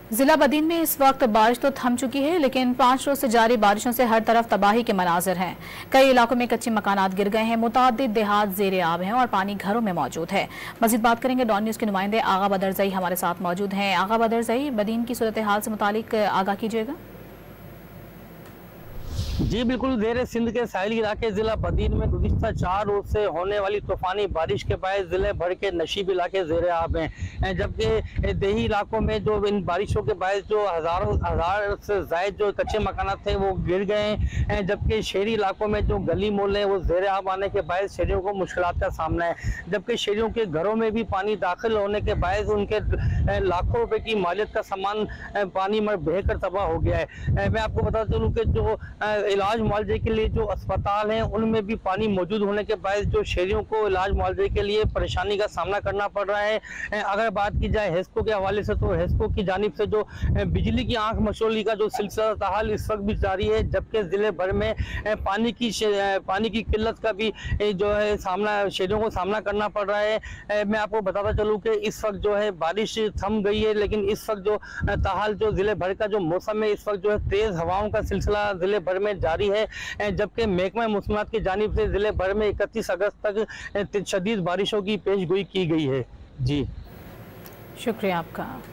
जिला बदीन में इस वक्त बारिश तो थम चुकी है, लेकिन 5 रोज से जारी बारिशों से हर तरफ तबाही के मनाजिर हैं। कई इलाकों में कच्चे मकानात गिर गए हैं, मुतादिद देहात जेर आब हैं और पानी घरों में मौजूद है। मजीद बात करेंगे, डॉन न्यूज के नुमाइंदे आगा बदरजई हमारे साथ मौजूद हैं। आगा बदरजई, बदीन की सूरत हाल से मुतालिक आगाह कीजिएगा। जी बिल्कुल, ज़ेर सिंध के साहिली इलाके ज़िला बदीन में गुज़िश्ता 4 रोज से होने वाली तूफ़ानी बारिश के बाद ज़िले भर के नशीब इलाके ज़ेर आब हैं, जबकि देही इलाकों में जो इन बारिशों के बाद जो हज़ार से ज़ायद जो कच्चे मकानात थे वो गिर गए हैं, जबकि शहरी इलाकों में जो गली मोहल्ले हैं वो ज़ेर आब आने के बाद शहरियों को मुश्किलात का सामना है, जबकि शहरियों के घरों में भी पानी दाखिल होने के बाद उनके लाखों रुपए की मालियत का सामान पानी में बहकर तबाह हो गया है। मैं आपको बता चलूँ कि जो इलाज मुआवजे के लिए जो अस्पताल हैं उनमें भी पानी मौजूद होने के बाद जो शहरियों को इलाज मुआवजे के लिए परेशानी का सामना करना पड़ रहा है। अगर बात की जाए हेस्को के हवाले से, तो हेस्को की जानिब से जो बिजली की आंख मशोली का जो सिलसिला ताहाल इस वक्त भी जारी है, जबकि ज़िले भर में पानी की किल्लत का भी जो है शहरियों को सामना करना पड़ रहा है। मैं आपको बताता चलूँ कि इस वक्त जो है बारिश थम गई है, लेकिन इस वक्त जो ताहाल जो ज़िले भर का जो मौसम है इस वक्त जो है तेज़ हवाओं का सिलसिला ज़िले भर में जारी है, जबकि महकमा मौसमात की जानिब से ज़िले भर में 31 अगस्त तक शदीद बारिशों की पेशगोई की गई है। जी शुक्रिया आपका।